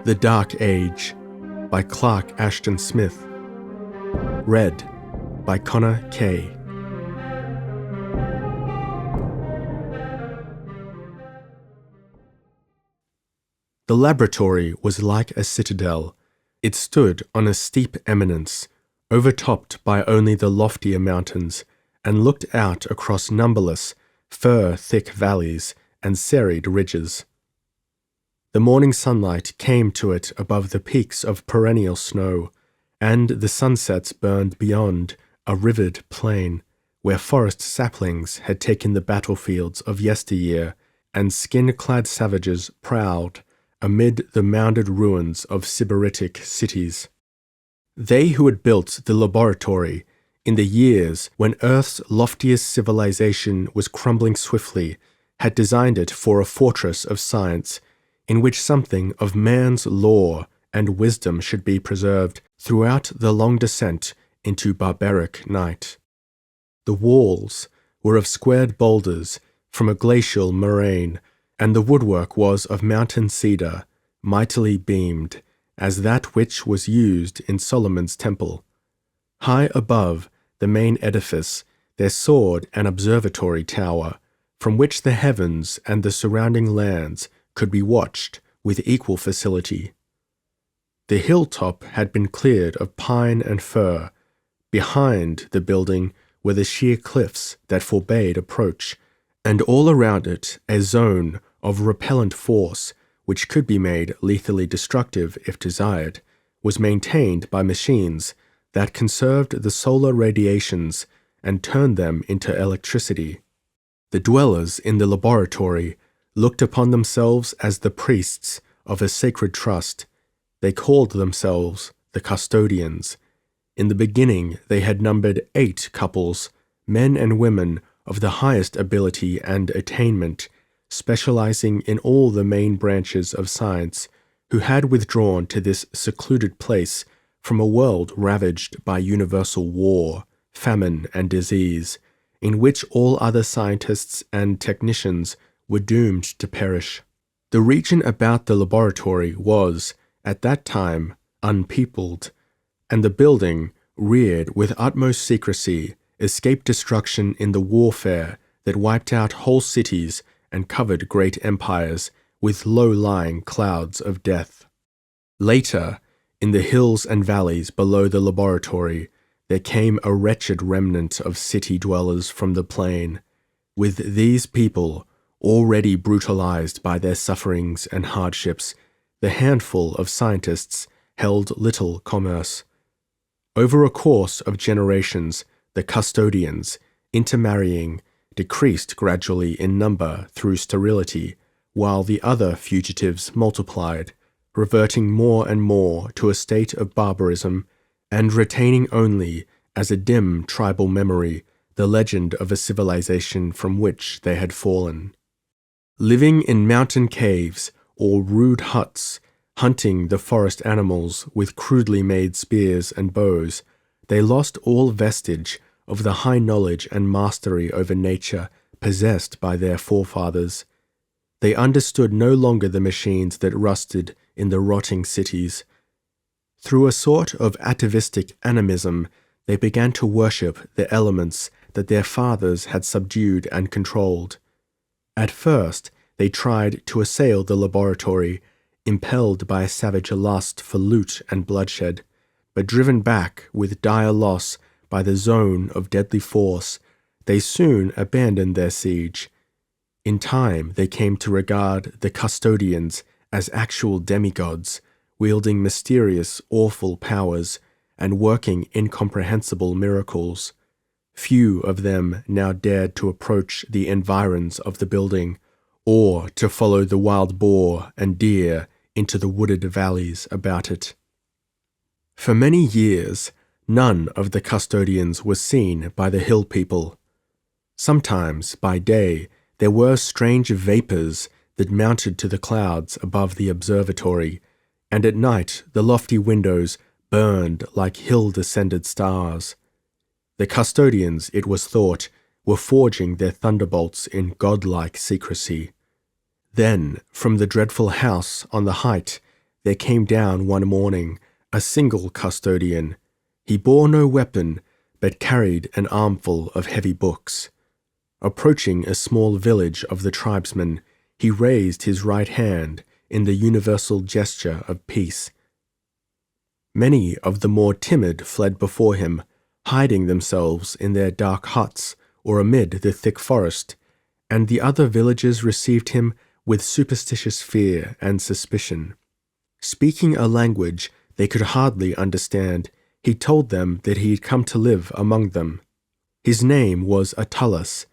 The Dark Age by Clark Ashton Smith. Read by Connor Kay. The laboratory was like a citadel. It stood on a steep eminence, overtopped by only the loftier mountains, and looked out across numberless, fir-thick valleys and serried ridges. The morning sunlight came to it above the peaks of perennial snow, and the sunsets burned beyond a rivered plain, where forest saplings had taken the battlefields of yesteryear, and skin-clad savages prowled amid the mounded ruins of Sybaritic cities. They who had built the laboratory in the years when Earth's loftiest civilization was crumbling swiftly had designed it for a fortress of science in which something of man's lore and wisdom should be preserved throughout the long descent into barbaric night. The walls were of squared boulders from a glacial moraine, and the woodwork was of mountain cedar, mightily beamed, as that which was used in Solomon's temple. High above the main edifice there soared an observatory tower, from which the heavens and the surrounding lands could be watched with equal facility. The hilltop had been cleared of pine and fir. Behind the building were the sheer cliffs that forbade approach, and all around it a zone of repellent force, which could be made lethally destructive if desired, was maintained by machines that conserved the solar radiations and turned them into electricity. The dwellers in the laboratory looked upon themselves as the priests of a sacred trust. They called themselves the custodians. In the beginning they had numbered 8 couples, men and women of the highest ability and attainment, specializing in all the main branches of science, who had withdrawn to this secluded place from a world ravaged by universal war, famine, and disease, in which all other scientists and technicians were doomed to perish. The region about the laboratory was, at that time, unpeopled, and the building, reared with utmost secrecy, escaped destruction in the warfare that wiped out whole cities and covered great empires with low-lying clouds of death. Later, in the hills and valleys below the laboratory, there came a wretched remnant of city dwellers from the plain. With these people, already brutalized by their sufferings and hardships, the handful of scientists held little commerce. Over a course of generations, the custodians, intermarrying, decreased gradually in number through sterility, while the other fugitives multiplied, reverting more and more to a state of barbarism, and retaining only, as a dim tribal memory, the legend of a civilization from which they had fallen. Living in mountain caves or rude huts, hunting the forest animals with crudely made spears and bows, they lost all vestige of the high knowledge and mastery over nature possessed by their forefathers. They understood no longer the machines that rusted in the rotting cities. Through a sort of atavistic animism, they began to worship the elements that their fathers had subdued and controlled. At first, they tried to assail the laboratory, impelled by a savage lust for loot and bloodshed, but driven back with dire loss by the zone of deadly force, they soon abandoned their siege. In time, they came to regard the custodians as actual demigods, wielding mysterious, awful powers and working incomprehensible miracles. Few of them now dared to approach the environs of the building, or to follow the wild boar and deer into the wooded valleys about it. For many years, none of the custodians was seen by the hill people. Sometimes, by day, there were strange vapors that mounted to the clouds above the observatory, and at night the lofty windows burned like hill-descended stars. The custodians, it was thought, were forging their thunderbolts in godlike secrecy. Then, from the dreadful house on the height, there came down one morning a single custodian. He bore no weapon, but carried an armful of heavy books. Approaching a small village of the tribesmen, he raised his right hand in the universal gesture of peace. Many of the more timid fled before him, hiding themselves in their dark huts or amid the thick forest, and the other villagers received him with superstitious fear and suspicion. Speaking a language they could hardly understand, he told them that he had come to live among them. His name was Attalus.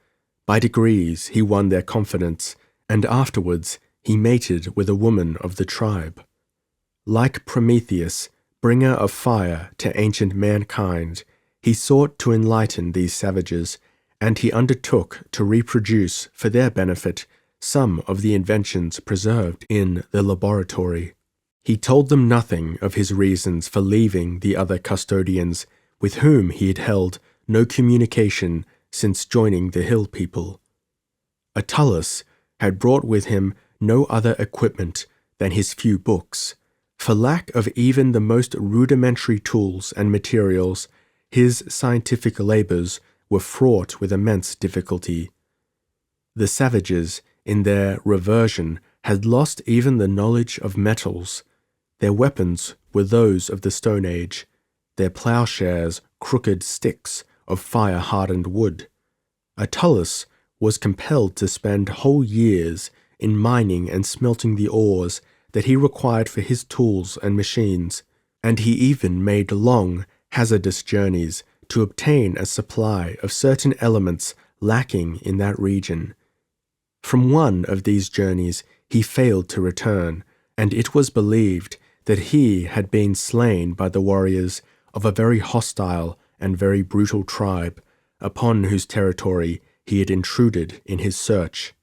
By degrees he won their confidence, and afterwards he mated with a woman of the tribe. Like Prometheus, bringer of fire to ancient mankind, he sought to enlighten these savages, and he undertook to reproduce for their benefit some of the inventions preserved in the laboratory. He told them nothing of his reasons for leaving the other custodians, with whom he had held no communication since joining the hill people. Attalus had brought with him no other equipment than his few books. For lack of even the most rudimentary tools and materials, his scientific labors were fraught with immense difficulty. The savages, in their reversion, had lost even the knowledge of metals. Their weapons were those of the Stone Age, their plowshares crooked sticks of fire-hardened wood. Attalus was compelled to spend whole years in mining and smelting the ores that he required for his tools and machines, and he even made long, hazardous journeys to obtain a supply of certain elements lacking in that region. From one of these journeys he failed to return, and it was believed that he had been slain by the warriors of a very hostile and very brutal tribe, upon whose territory he had intruded in his search.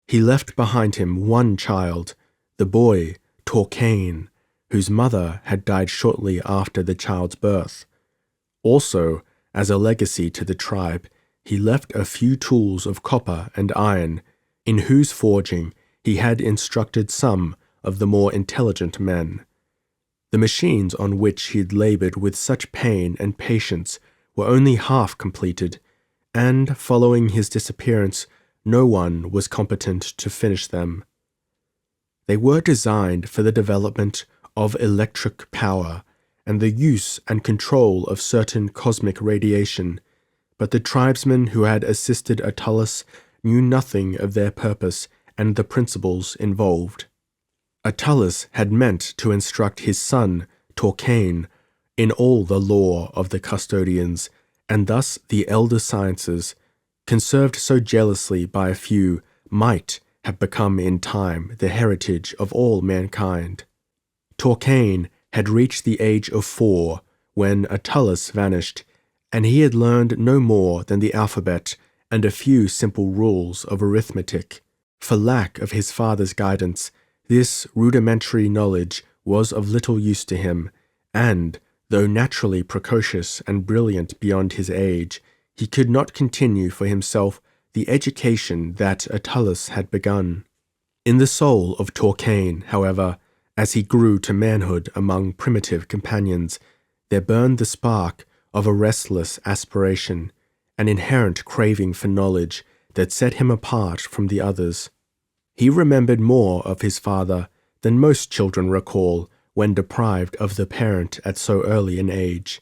He left behind him one child, the boy Torcain, whose mother had died shortly after the child's birth. Also, as a legacy to the tribe, he left a few tools of copper and iron, in whose forging he had instructed some of the more intelligent men. The machines on which he had labored with such pain and patience were only half completed, and following his disappearance, no one was competent to finish them. They were designed for the development of electric power and the use and control of certain cosmic radiation, but the tribesmen who had assisted Attalus knew nothing of their purpose and the principles involved. Attalus had meant to instruct his son, Torcain, in all the lore of the custodians, and thus the elder sciences, conserved so jealously by a few, might have become in time the heritage of all mankind. Torcain had reached the age of 4 when Attalus vanished, and he had learned no more than the alphabet and a few simple rules of arithmetic. For lack of his father's guidance, this rudimentary knowledge was of little use to him, and, though naturally precocious and brilliant beyond his age, he could not continue for himself the education that Attalus had begun. In the soul of Torcain, however, as he grew to manhood among primitive companions, there burned the spark of a restless aspiration, an inherent craving for knowledge that set him apart from the others. He remembered more of his father than most children recall when deprived of the parent at so early an age,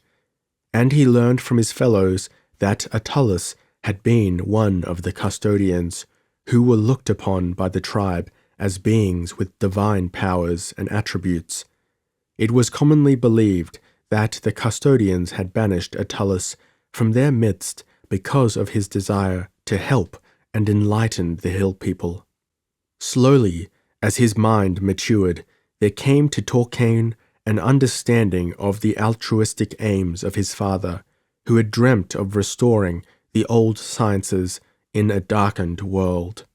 and he learned from his fellows that Attalus had been one of the custodians, who were looked upon by the tribe as beings with divine powers and attributes. It was commonly believed that the custodians had banished Attalus from their midst because of his desire to help and enlighten the hill people. Slowly, as his mind matured, there came to Torcain an understanding of the altruistic aims of his father, who had dreamt of restoring the old sciences in a darkened world.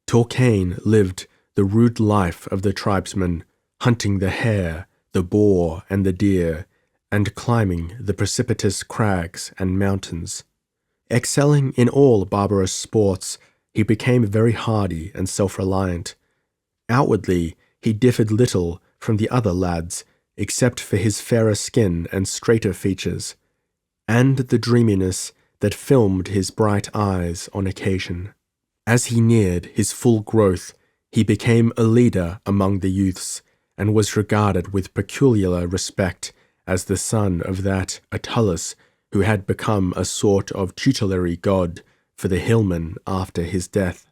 Torcain lived the rude life of the tribesman, hunting the hare, the boar, and the deer, and climbing the precipitous crags and mountains. Excelling in all barbarous sports, he became very hardy and self-reliant. Outwardly, he differed little from the other lads, except for his fairer skin and straighter features, and the dreaminess that filmed his bright eyes on occasion. As he neared his full growth, he became a leader among the youths, and was regarded with peculiar respect as the son of that Attalus who had become a sort of tutelary god for the hillmen after his death.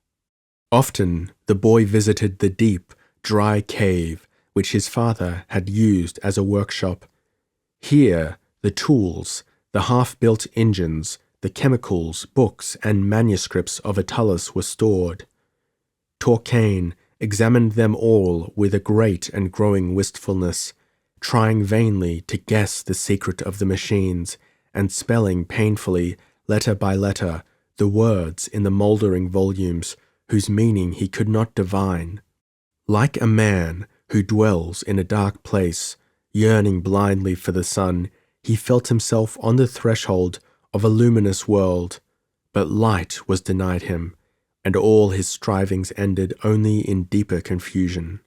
Often the boy visited the deep, dry cave which his father had used as a workshop. Here the tools, the half-built engines, the chemicals, books, and manuscripts of Attalus were stored. Torquain examined them all with a great and growing wistfulness, trying vainly to guess the secret of the machines, and spelling painfully, letter by letter, the words in the mouldering volumes whose meaning he could not divine. Like a man who dwells in a dark place, yearning blindly for the sun, he felt himself on the threshold of a luminous world, but light was denied him, and all his strivings ended only in deeper confusion.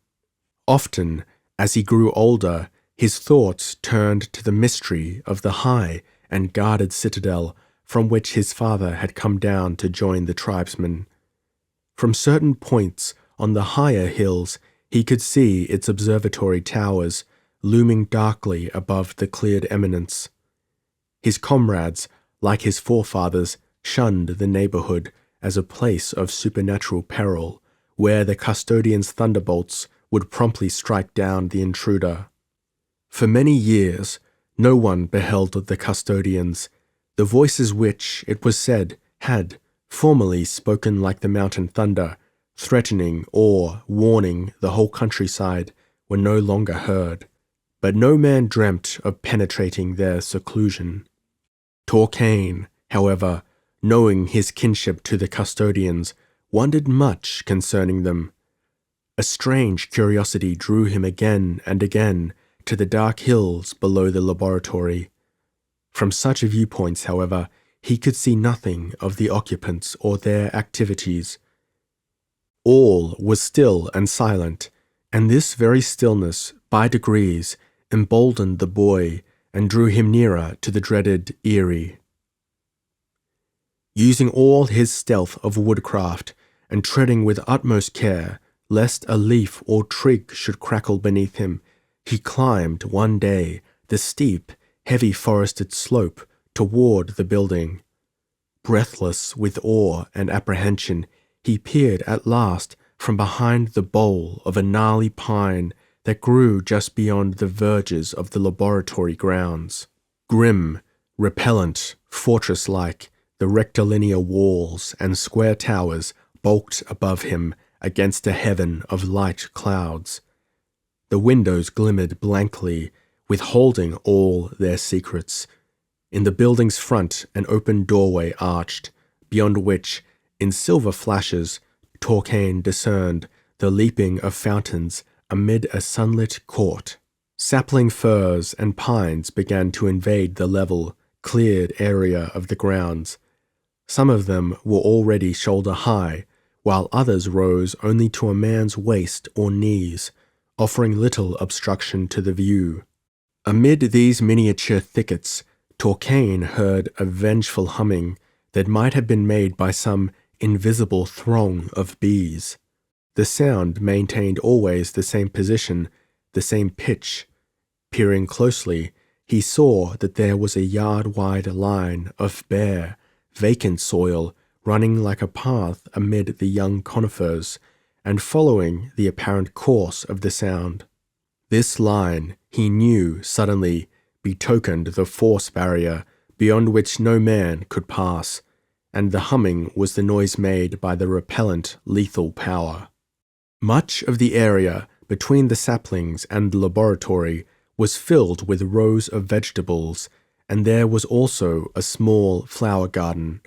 Often, as he grew older, his thoughts turned to the mystery of the high and guarded citadel from which his father had come down to join the tribesmen. From certain points on the higher hills, he could see its observatory towers looming darkly above the cleared eminence. His comrades, like his forefathers, shunned the neighborhood as a place of supernatural peril, where the custodian's thunderbolts would promptly strike down the intruder. For many years, no one beheld the custodians, the voices which, it was said, had formerly spoken like the mountain thunder, threatening or warning the whole countryside, were no longer heard. But no man dreamt of penetrating their seclusion. Torquain, however, knowing his kinship to the custodians, wondered much concerning them. A strange curiosity drew him again and again to the dark hills below the laboratory. From such viewpoints, however, he could see nothing of the occupants or their activities. All was still and silent, and this very stillness, by degrees, emboldened the boy and drew him nearer to the dreaded eyrie. Using all his stealth of woodcraft, and treading with utmost care, lest a leaf or twig should crackle beneath him, he climbed one day the steep, heavy forested slope toward the building. Breathless with awe and apprehension, he peered at last from behind the bole of a gnarly pine that grew just beyond the verges of the laboratory grounds. Grim, repellent, fortress-like, the rectilinear walls and square towers bulked above him against a heaven of light clouds. The windows glimmered blankly, withholding all their secrets. In the building's front an open doorway arched, beyond which, in silver flashes, Torquain discerned the leaping of fountains amid a sunlit court. Sapling firs and pines began to invade the level, cleared area of the grounds. Some of them were already shoulder-high, while others rose only to a man's waist or knees, offering little obstruction to the view. Amid these miniature thickets, Torquain heard a vengeful humming that might have been made by some invisible throng of bees. The sound maintained always the same position, the same pitch. Peering closely, he saw that there was a yard-wide line of bare, vacant soil running like a path amid the young conifers, and following the apparent course of the sound. This line, he knew suddenly, betokened the force barrier beyond which no man could pass, and the humming was the noise made by the repellent lethal power. Much of the area between the saplings and the laboratory was filled with rows of vegetables, and there was also a small flower garden.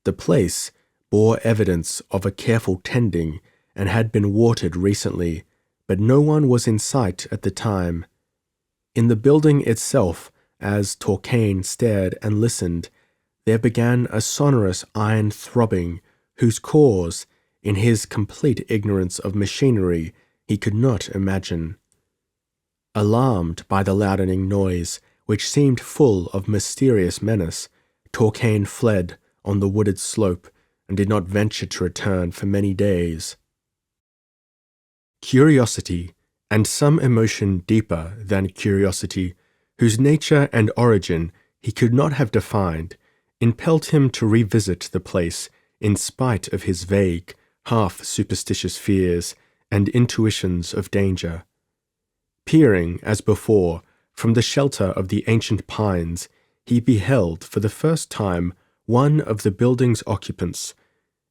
The place bore evidence of a careful tending and had been watered recently, but no one was in sight at the time. In the building itself, as Torquain stared and listened, there began a sonorous iron throbbing whose cause, in his complete ignorance of machinery, he could not imagine. Alarmed by the loudening noise, which seemed full of mysterious menace, Torquain fled on the wooded slope and did not venture to return for many days. Curiosity, and some emotion deeper than curiosity, whose nature and origin he could not have defined, impelled him to revisit the place in spite of his vague, half-superstitious fears and intuitions of danger. Peering, as before, from the shelter of the ancient pines, he beheld for the first time one of the building's occupants.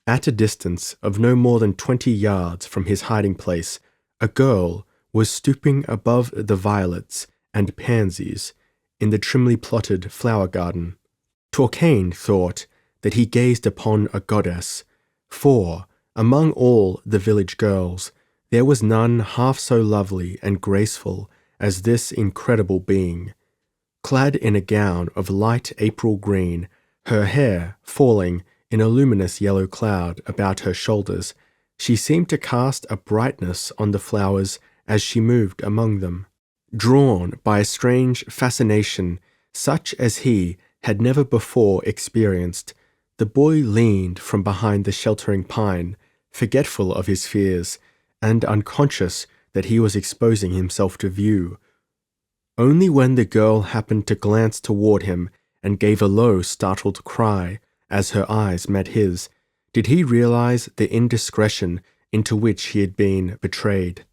At a distance of no more than 20 yards from his hiding place, a girl was stooping above the violets and pansies in the trimly plotted flower garden. Torquain thought that he gazed upon a goddess, for, among all the village girls, there was none half so lovely and graceful as this incredible being. Clad in a gown of light April green, her hair falling in a luminous yellow cloud about her shoulders, she seemed to cast a brightness on the flowers as she moved among them. Drawn by a strange fascination such as he had never before experienced, the boy leaned from behind the sheltering pine, forgetful of his fears, and unconscious that he was exposing himself to view. Only when the girl happened to glance toward him and gave a low, startled cry as her eyes met his, did he realize the indiscretion into which he had been betrayed.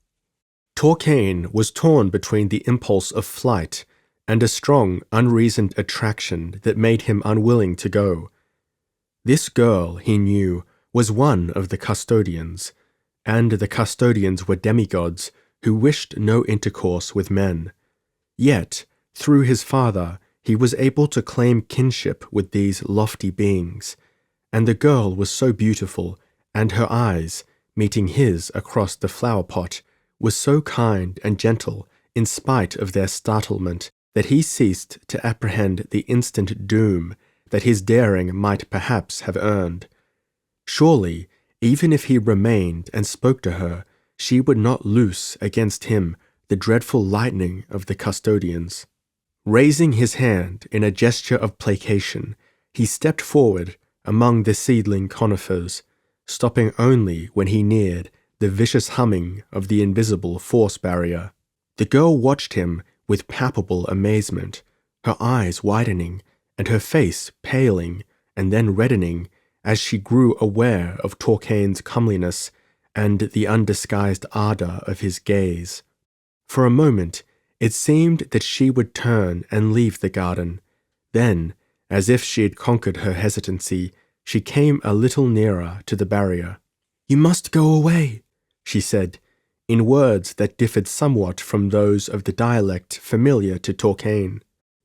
Torquain was torn between the impulse of flight and a strong, unreasoned attraction that made him unwilling to go. This girl, he knew, was one of the custodians, and the custodians were demigods who wished no intercourse with men. Yet, through his father, he was able to claim kinship with these lofty beings, and the girl was so beautiful, and her eyes, meeting his across the flower pot, was so kind and gentle in spite of their startlement, that he ceased to apprehend the instant doom that his daring might perhaps have earned. Surely, even if he remained and spoke to her, she would not loose against him the dreadful lightning of the custodians. Raising his hand in a gesture of placation, he stepped forward among the seedling conifers, stopping only when he neared the vicious humming of the invisible force barrier. The girl watched him with palpable amazement, her eyes widening and her face paling and then reddening as she grew aware of Torquain's comeliness and the undisguised ardor of his gaze. For a moment, it seemed that she would turn and leave the garden. Then, as if she had conquered her hesitancy, she came a little nearer to the barrier. "You must go away," she said, in words that differed somewhat from those of the dialect familiar to Torquain.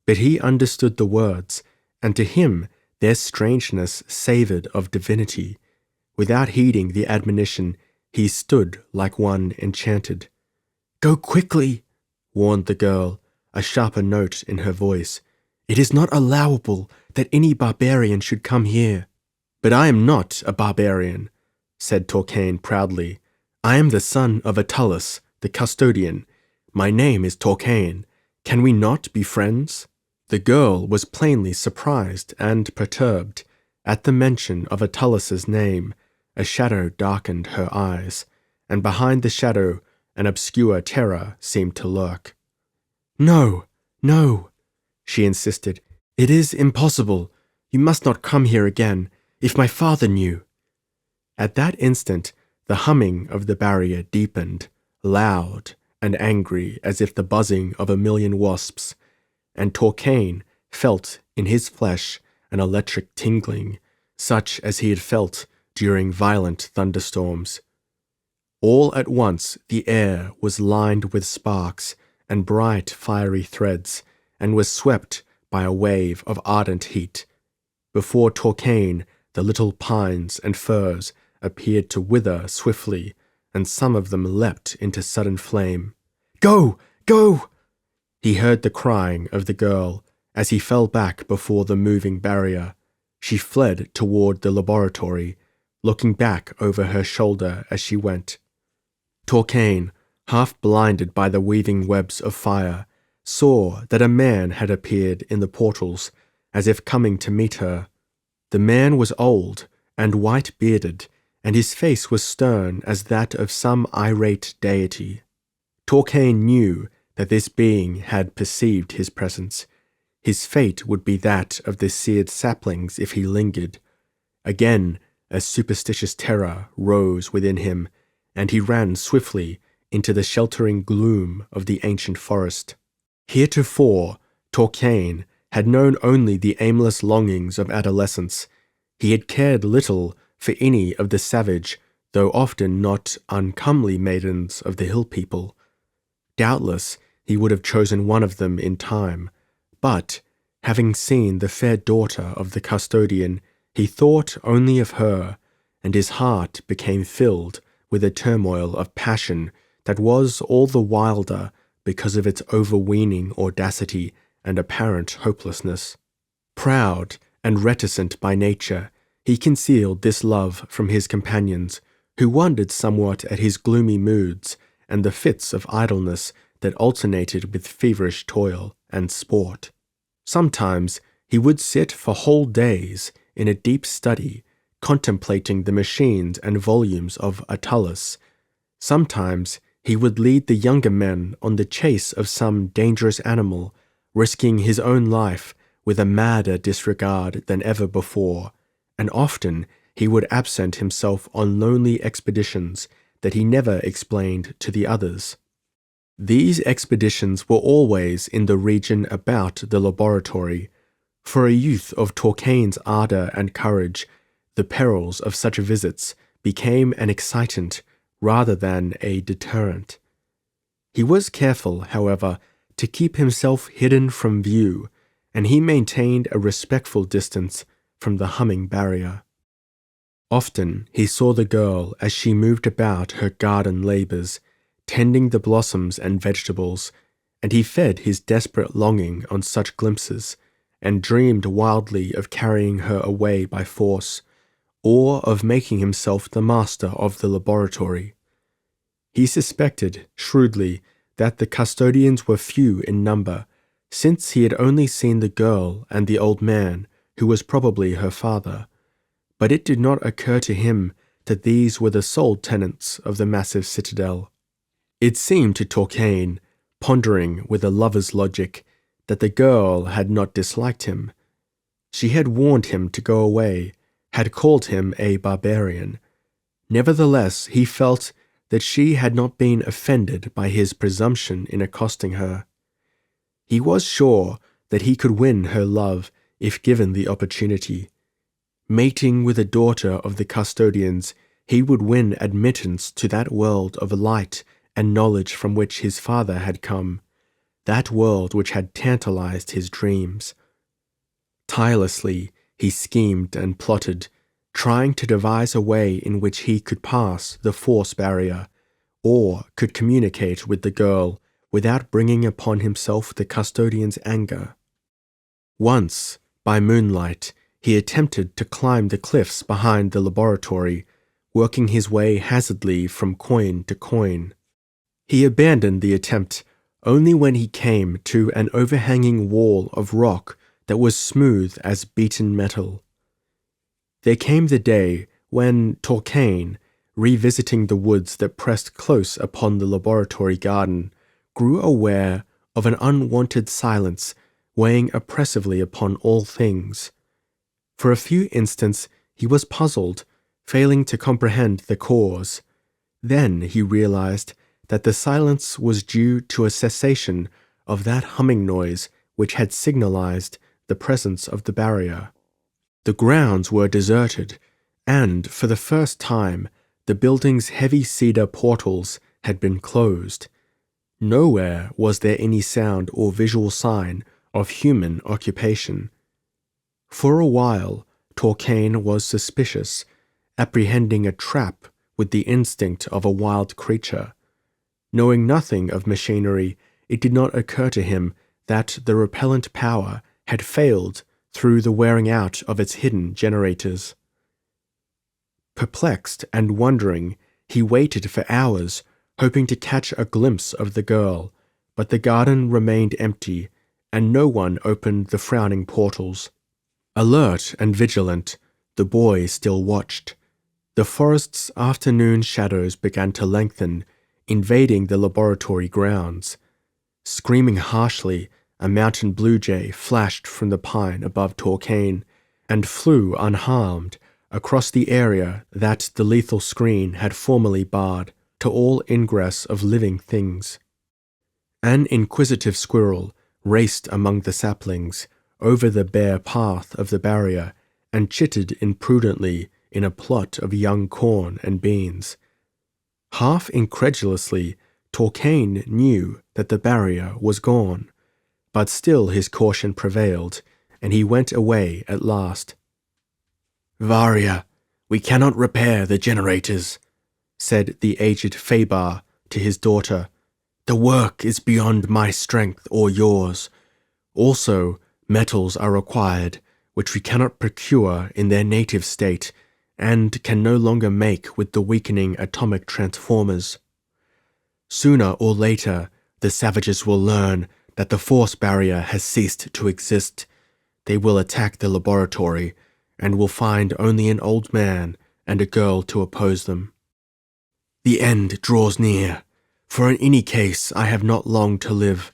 But he understood the words, and to him their strangeness savoured of divinity. Without heeding the admonition, he stood like one enchanted. "Go quickly," warned the girl, a sharper note in her voice. "It is not allowable that any barbarian should come here." "But I am not a barbarian," said Torquain proudly. "I am the son of Attalus, the custodian. My name is Torquain. Can we not be friends?" The girl was plainly surprised and perturbed. At the mention of Attalus' name, a shadow darkened her eyes, and behind the shadow an obscure terror seemed to lurk. "No, no," she insisted. "It is impossible. You must not come here again. If my father knew." At that instant, the humming of the barrier deepened, loud and angry as if the buzzing of a million wasps, and Torquain felt in his flesh an electric tingling, such as he had felt during violent thunderstorms. All at once the air was lined with sparks and bright fiery threads, and was swept by a wave of ardent heat. Before Torquain, the little pines and firs appeared to wither swiftly, and some of them leapt into sudden flame. "Go! Go!" He heard the crying of the girl as he fell back before the moving barrier. She fled toward the laboratory, looking back over her shoulder as she went. Torquaine, half blinded by the weaving webs of fire, saw that a man had appeared in the portals, as if coming to meet her. The man was old and white-bearded, and his face was stern as that of some irate deity. Torquaine knew that this being had perceived his presence. His fate would be that of the seared saplings if he lingered. Again, a superstitious terror rose within him, and he ran swiftly into the sheltering gloom of the ancient forest. Heretofore, Torquaine had known only the aimless longings of adolescence. He had cared little for any of the savage, though often not uncomely maidens of the hill people. Doubtless he would have chosen one of them in time, but, having seen the fair daughter of the custodian, he thought only of her, and his heart became filled with a turmoil of passion that was all the wilder because of its overweening audacity and apparent hopelessness. Proud and reticent by nature, he concealed this love from his companions, who wondered somewhat at his gloomy moods and the fits of idleness that alternated with feverish toil and sport. Sometimes he would sit for whole days in a deep study, contemplating the machines and volumes of Attalus. Sometimes he would lead the younger men on the chase of some dangerous animal, risking his own life with a madder disregard than ever before, and often he would absent himself on lonely expeditions that he never explained to the others. These expeditions were always in the region about the laboratory. For a youth of Torquaine's ardour and courage, the perils of such visits became an excitant rather than a deterrent. He was careful, however, to keep himself hidden from view, and he maintained a respectful distance from the humming barrier. Often he saw the girl as she moved about her garden labours, tending the blossoms and vegetables, and he fed his desperate longing on such glimpses, and dreamed wildly of carrying her away by force, or of making himself the master of the laboratory. He suspected, shrewdly, that the custodians were few in number, since he had only seen the girl and the old man, who was probably her father. But it did not occur to him that these were the sole tenants of the massive citadel. It seemed to Torquaine, pondering with a lover's logic, that the girl had not disliked him. She had warned him to go away, had called him a barbarian. Nevertheless, he felt that she had not been offended by his presumption in accosting her. He was sure that he could win her love if given the opportunity. Mating with a daughter of the custodians, he would win admittance to that world of light and knowledge from which his father had come, that world which had tantalized his dreams. Tirelessly he schemed and plotted, trying to devise a way in which he could pass the force barrier, or could communicate with the girl without bringing upon himself the custodian's anger. Once, by moonlight, he attempted to climb the cliffs behind the laboratory, working his way hazardly from coign to coign. He abandoned the attempt only when he came to an overhanging wall of rock that was smooth as beaten metal. There came the day when Torquaine, revisiting the woods that pressed close upon the laboratory garden, grew aware of an unwanted silence weighing oppressively upon all things. For a few instants he was puzzled, failing to comprehend the cause. Then he realized that the silence was due to a cessation of that humming noise which had signalized the presence of the barrier. The grounds were deserted, and for the first time the building's heavy cedar portals had been closed. Nowhere was there any sound or visual sign of human occupation. For a while, Torquaine was suspicious, apprehending a trap with the instinct of a wild creature. Knowing nothing of machinery, it did not occur to him that the repellent power had failed through the wearing out of its hidden generators. Perplexed and wondering, he waited for hours, hoping to catch a glimpse of the girl, but the garden remained empty, and no one opened the frowning portals. Alert and vigilant, the boy still watched. The forest's afternoon shadows began to lengthen, invading the laboratory grounds. Screaming harshly, a mountain blue jay flashed from the pine above Torquain and flew unharmed across the area that the lethal screen had formerly barred to all ingress of living things. An inquisitive squirrel raced among the saplings over the bare path of the barrier and chittered imprudently in a plot of young corn and beans. Half incredulously, Torquain knew that the barrier was gone, but still his caution prevailed, and he went away at last. "Varia, we cannot repair the generators," said the aged Faber to his daughter. "The work is beyond my strength or yours. Also, metals are required, which we cannot procure in their native state, and can no longer make with the weakening atomic transformers. Sooner or later, the savages will learn that the force barrier has ceased to exist. They will attack the laboratory, and will find only an old man and a girl to oppose them. The end draws near, for in any case I have not long to live.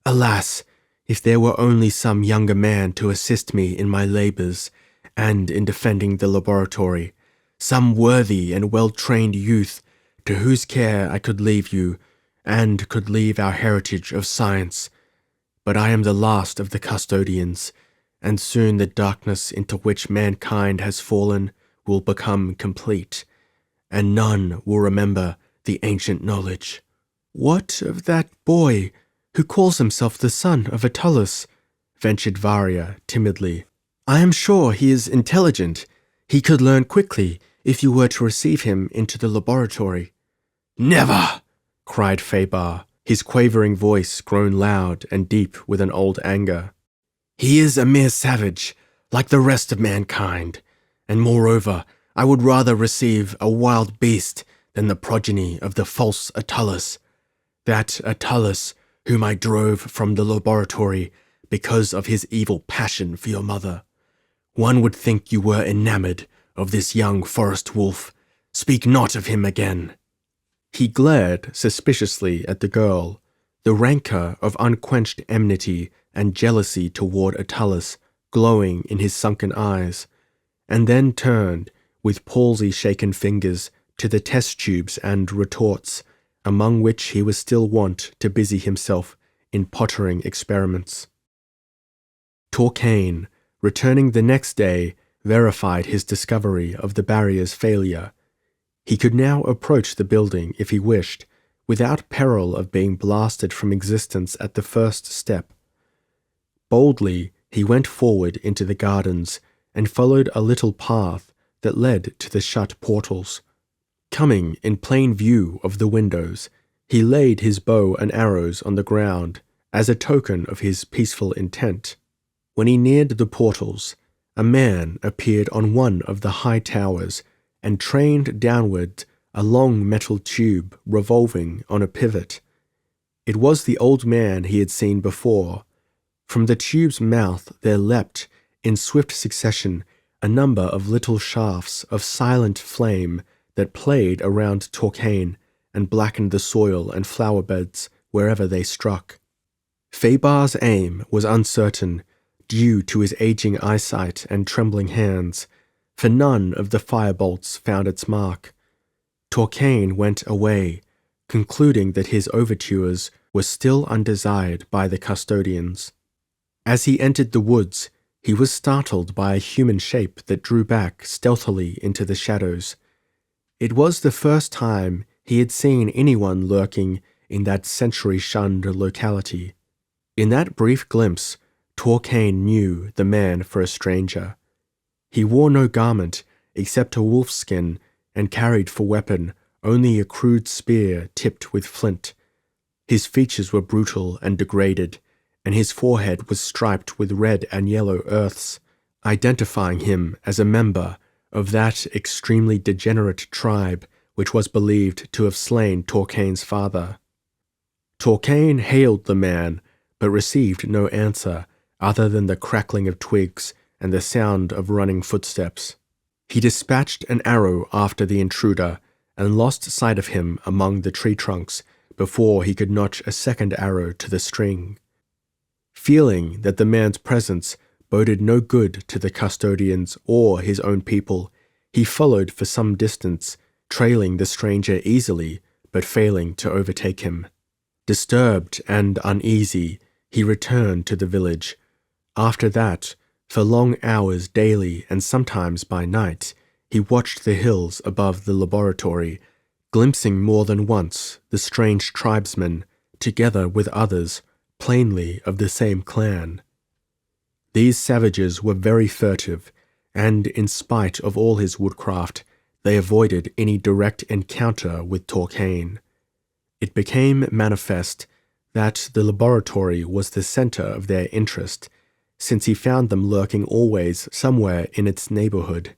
Alas, if there were only some younger man to assist me in my labours, and in defending the laboratory, some worthy and well-trained youth to whose care I could leave you, and could leave our heritage of science. But I am the last of the custodians, and soon the darkness into which mankind has fallen will become complete, and none will remember the ancient knowledge." "What of that boy who calls himself the son of Attalus?" ventured Varia timidly. "I am sure he is intelligent. He could learn quickly if you were to receive him into the laboratory." "Never!" cried Faber, his quavering voice grown loud and deep with an old anger. "He is a mere savage, like the rest of mankind, and moreover, I would rather receive a wild beast than the progeny of the false Attalus. That Attalus whom I drove from the laboratory because of his evil passion for your mother. One would think you were enamored of this young forest wolf. Speak not of him again." He glared suspiciously at the girl, the rancour of unquenched enmity and jealousy toward Attalus glowing in his sunken eyes, and then turned, with palsy-shaken fingers, to the test tubes and retorts, among which he was still wont to busy himself in pottering experiments. Torquain, returning the next day, verified his discovery of the barrier's failure. He could now approach the building if he wished, without peril of being blasted from existence at the first step. Boldly, he went forward into the gardens and followed a little path that led to the shut portals. Coming in plain view of the windows, he laid his bow and arrows on the ground as a token of his peaceful intent. When he neared the portals, a man appeared on one of the high towers and trained downward a long metal tube revolving on a pivot. It was the old man he had seen before. From the tube's mouth there leapt, in swift succession, a number of little shafts of silent flame that played around Torquain and blackened the soil and flower beds wherever they struck. Faber's aim was uncertain, due to his aging eyesight and trembling hands, for none of the firebolts found its mark. Torquain went away, concluding that his overtures were still undesired by the custodians. As he entered the woods, he was startled by a human shape that drew back stealthily into the shadows. It was the first time he had seen anyone lurking in that century-shunned locality. In that brief glimpse, Torquain knew the man for a stranger. He wore no garment except a wolf's skin and carried for weapon only a crude spear tipped with flint. His features were brutal and degraded, and his forehead was striped with red and yellow earths, identifying him as a member of that extremely degenerate tribe which was believed to have slain Torquain's father. Torquain hailed the man, but received no answer other than the crackling of twigs and the sound of running footsteps. He dispatched an arrow after the intruder and lost sight of him among the tree trunks before he could notch a second arrow to the string. Feeling that the man's presence boded no good to the custodians or his own people, he followed for some distance, trailing the stranger easily, but failing to overtake him. Disturbed and uneasy, he returned to the village. After that, for long hours daily and sometimes by night, he watched the hills above the laboratory, glimpsing more than once the strange tribesmen, together with others, plainly of the same clan. These savages were very furtive, and in spite of all his woodcraft, they avoided any direct encounter with Torquain. It became manifest that the laboratory was the center of their interest, since he found them lurking always somewhere in its neighborhood.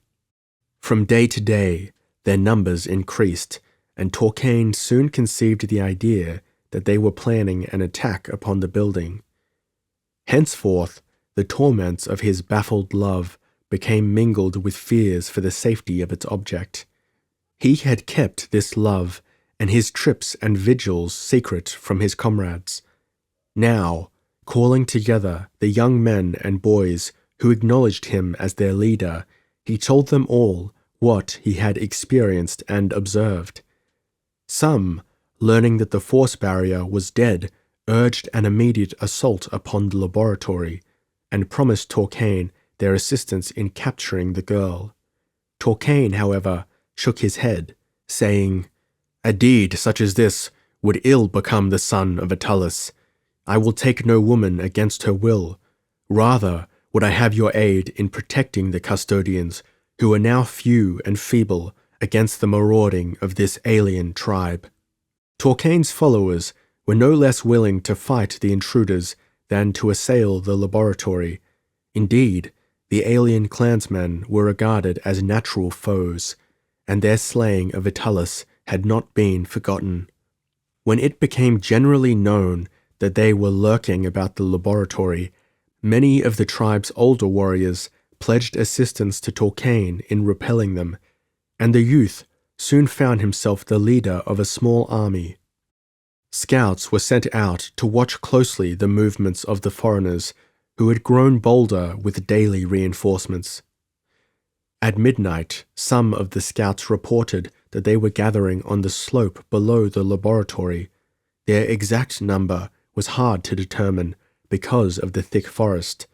From day to day, their numbers increased, and Torquain soon conceived the idea that they were planning an attack upon the building. Henceforth, the torments of his baffled love became mingled with fears for the safety of its object. He had kept this love and his trips and vigils secret from his comrades. Now, calling together the young men and boys who acknowledged him as their leader, he told them all what he had experienced and observed. Some, learning that the force barrier was dead, urged an immediate assault upon the laboratory, and promised Torquain their assistance in capturing the girl. Torquain, however, shook his head, saying, "A deed such as this would ill become the son of Attalus. I will take no woman against her will. Rather would I have your aid in protecting the custodians, who are now few and feeble, against the marauding of this alien tribe." Torquain's followers were no less willing to fight the intruders than to assail the laboratory. Indeed, the alien clansmen were regarded as natural foes, and their slaying of Attalus had not been forgotten. When it became generally known that they were lurking about the laboratory, many of the tribe's older warriors pledged assistance to Torquain in repelling them, and the youth soon found himself the leader of a small army. Scouts were sent out to watch closely the movements of the foreigners, who had grown bolder with daily reinforcements. At midnight, some of the scouts reported that they were gathering on the slope below the laboratory. Their exact number was hard to determine because of the thick forest.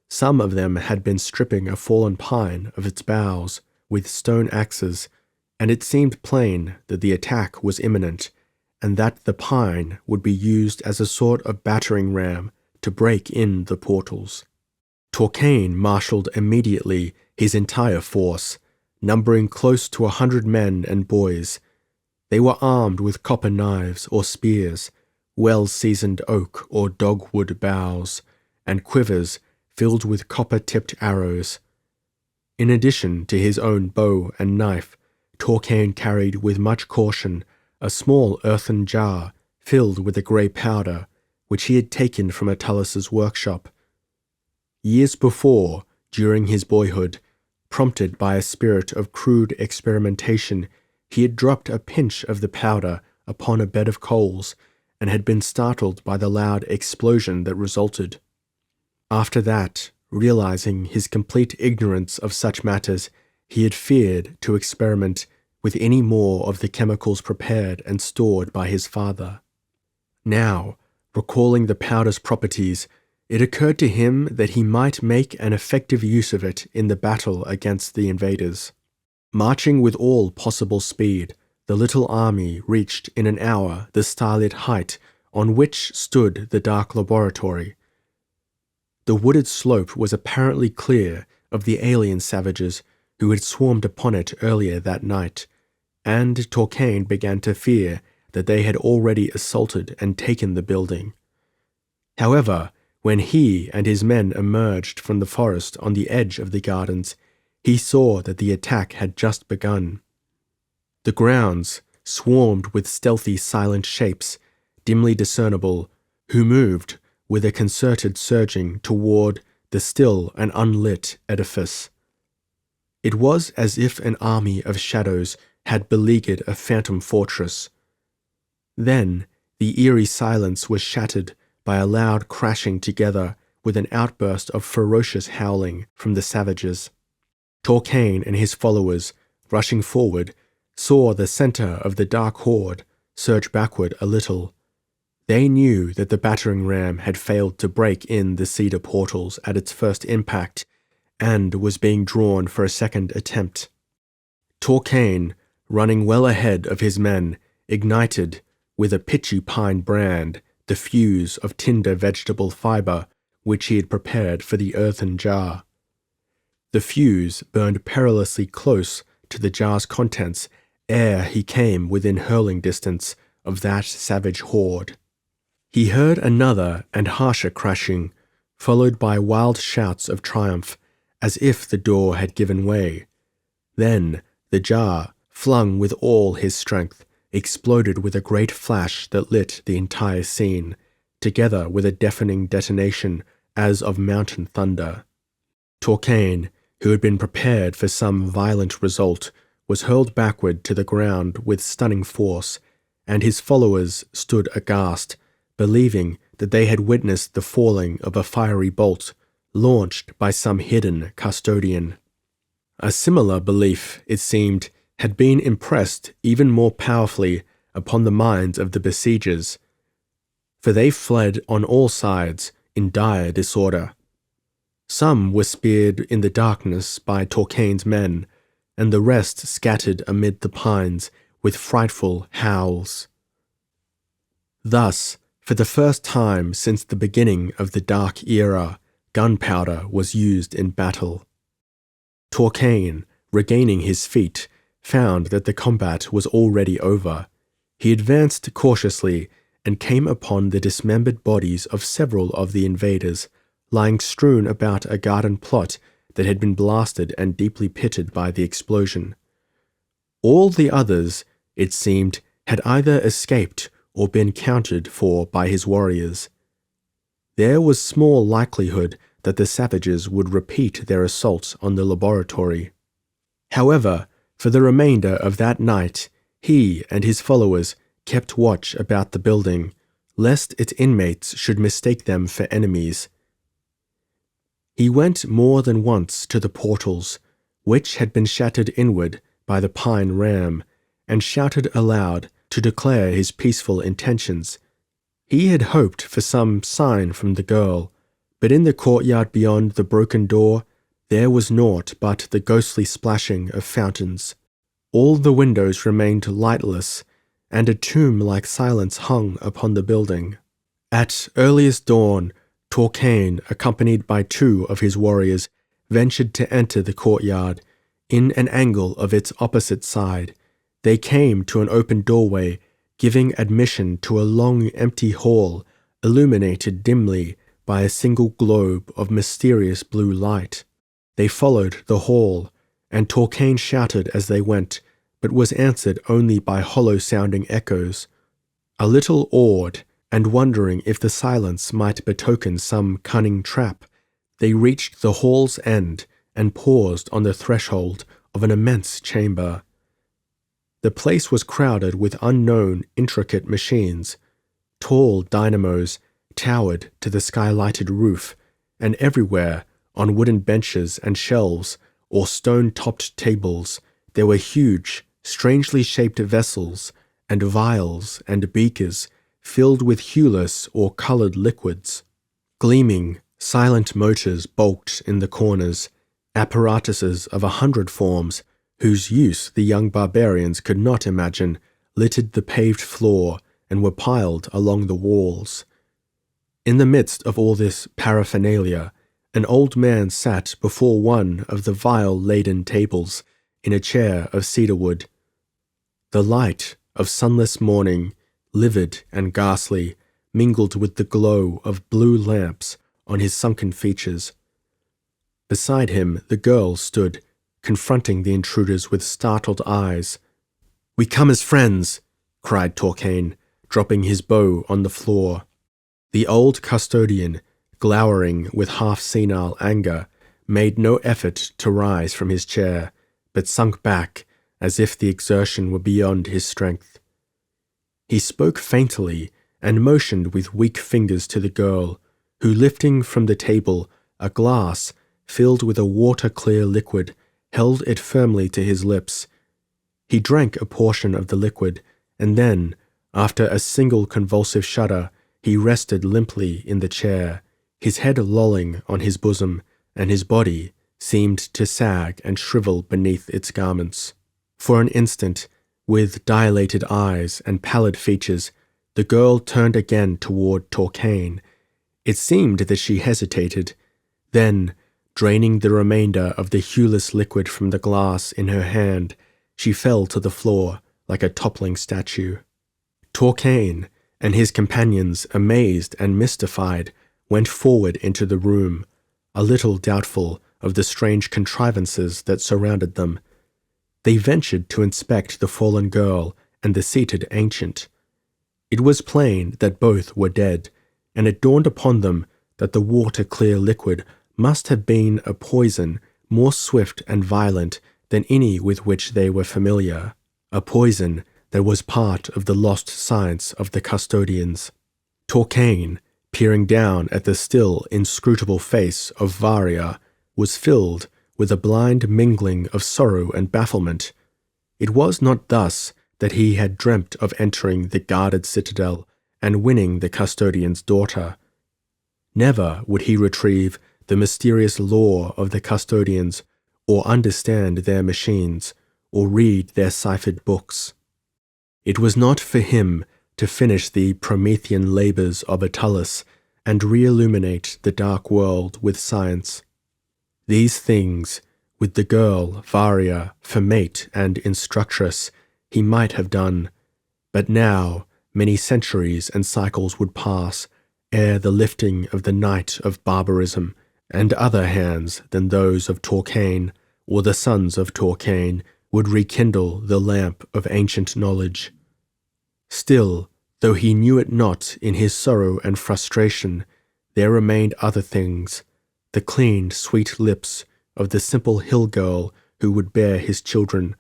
Some of them had been stripping a fallen pine of its boughs with stone axes, and it seemed plain that the attack was imminent, and that the pine would be used as a sort of battering ram to break in the portals. Torquain marshaled immediately his entire force, numbering close to 100 men and boys. They were armed with copper knives or spears, well-seasoned oak or dogwood boughs, and quivers filled with copper-tipped arrows. In addition to his own bow and knife, Torquain carried with much caution a small earthen jar filled with a grey powder, which he had taken from Attalus' workshop. Years before, during his boyhood, prompted by a spirit of crude experimentation, he had dropped a pinch of the powder upon a bed of coals and had been startled by the loud explosion that resulted. After that, realizing his complete ignorance of such matters, he had feared to experiment with any more of the chemicals prepared and stored by his father. Now, recalling the powder's properties, it occurred to him that he might make an effective use of it in the battle against the invaders. Marching with all possible speed, the little army reached in an hour the starlit height on which stood the dark laboratory. The wooded slope was apparently clear of the alien savages who had swarmed upon it earlier that night, and Torquain began to fear that they had already assaulted and taken the building. However, When he and his men emerged from the forest on the edge of the gardens, he saw that the attack had just begun. The grounds swarmed with stealthy, silent shapes, dimly discernible, who moved with a concerted surging toward the still and unlit edifice. It was as if an army of shadows had beleaguered a phantom fortress. Then the eerie silence was shattered by a loud crashing together with an outburst of ferocious howling from the savages. Torquain and his followers, rushing forward, saw the center of the dark horde surge backward a little. They knew that the battering ram had failed to break in the cedar portals at its first impact and was being drawn for a second attempt. Torquain, running well ahead of his men, ignited, with a pitchy pine brand, the fuse of tinder vegetable fiber which he had prepared for the earthen jar. The fuse burned perilously close to the jar's contents ere he came within hurling distance of that savage horde. He heard another and harsher crashing, followed by wild shouts of triumph, as if the door had given way. Then the jar, flung with all his strength, exploded with a great flash that lit the entire scene, together with a deafening detonation as of mountain thunder. Torquain, who had been prepared for some violent result, was hurled backward to the ground with stunning force, and his followers stood aghast, believing that they had witnessed the falling of a fiery bolt, launched by some hidden custodian. A similar belief, it seemed, had been impressed even more powerfully upon the minds of the besiegers, for they fled on all sides in dire disorder. Some were speared in the darkness by Torquain's men, and the rest scattered amid the pines with frightful howls. Thus, for the first time since the beginning of the Dark Era, gunpowder was used in battle. Torquain, regaining his feet, found that the combat was already over. He advanced cautiously and came upon the dismembered bodies of several of the invaders, lying strewn about a garden plot that had been blasted and deeply pitted by the explosion. All the others, it seemed, had either escaped or been counted for by his warriors. There was small likelihood that the savages would repeat their assault on the laboratory. However, for the remainder of that night, he and his followers kept watch about the building, lest its inmates should mistake them for enemies. He went more than once to the portals, which had been shattered inward by the pine ram, and shouted aloud to declare his peaceful intentions. He had hoped for some sign from the girl, but in the courtyard beyond the broken door, there was naught but the ghostly splashing of fountains. All the windows remained lightless, and a tomb-like silence hung upon the building. At earliest dawn, Torquain, accompanied by 2 of his warriors, ventured to enter the courtyard. In an angle of its opposite side, they came to an open doorway, giving admission to a long empty hall, illuminated dimly by a single globe of mysterious blue light. They followed the hall, and Torquain shouted as they went, but was answered only by hollow-sounding echoes. A little awed, and wondering if the silence might betoken some cunning trap, they reached the hall's end and paused on the threshold of an immense chamber. The place was crowded with unknown, intricate machines. Tall dynamos towered to the skylighted roof, and everywhere, on wooden benches and shelves or stone-topped tables, there were huge, strangely shaped vessels and vials and beakers filled with hueless or colored liquids. Gleaming, silent motors bulked in the corners, apparatuses of 100 forms, whose use the young barbarians could not imagine, littered the paved floor and were piled along the walls. In the midst of all this paraphernalia, an old man sat before one of the vial-laden tables in a chair of cedar wood. The light of sunless morning, livid and ghastly, mingled with the glow of blue lamps on his sunken features. Beside him, the girl stood, confronting the intruders with startled eyes. "We come as friends," cried Torquain, dropping his bow on the floor. The old custodian, glowering with half-senile anger, made no effort to rise from his chair, but sunk back as if the exertion were beyond his strength. He spoke faintly and motioned with weak fingers to the girl, who, lifting from the table a glass filled with a water-clear liquid, held it firmly to his lips. He drank a portion of the liquid, and then, after a single convulsive shudder, he rested limply in the chair, his head lolling on his bosom, and his body seemed to sag and shrivel beneath its garments. For an instant, with dilated eyes and pallid features, the girl turned again toward Torquain. It seemed that she hesitated. Then, draining the remainder of the hueless liquid from the glass in her hand, she fell to the floor like a toppling statue. Torquain and his companions, amazed and mystified, went forward into the room, a little doubtful of the strange contrivances that surrounded them. They ventured to inspect the fallen girl and the seated ancient. It was plain that both were dead, and it dawned upon them that the water-clear liquid must have been a poison more swift and violent than any with which they were familiar, a poison that was part of the lost science of the custodians. Torquain, peering down at the still inscrutable face of Varia, was filled with a blind mingling of sorrow and bafflement. It was not thus that he had dreamt of entering the guarded citadel and winning the custodian's daughter. Never would he retrieve the mysterious lore of the custodians, or understand their machines, or read their ciphered books. It was not for him to finish the Promethean labors of Attalus and re-illuminate the dark world with science. These things, with the girl Varia for mate and instructress, he might have done, but now many centuries and cycles would pass ere the lifting of the night of barbarism and other hands than those of Torquain or the sons of Torquain would rekindle the lamp of ancient knowledge. Still, though he knew it not in his sorrow and frustration, there remained other things, the clean, sweet lips of the simple hill girl who would bear his children,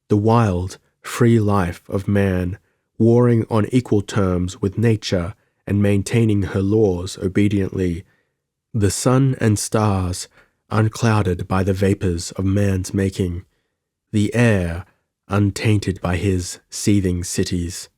the wild, free life of man, warring on equal terms with nature and maintaining her laws obediently, the sun and stars unclouded by the vapors of man's making, the air untainted by his seething cities.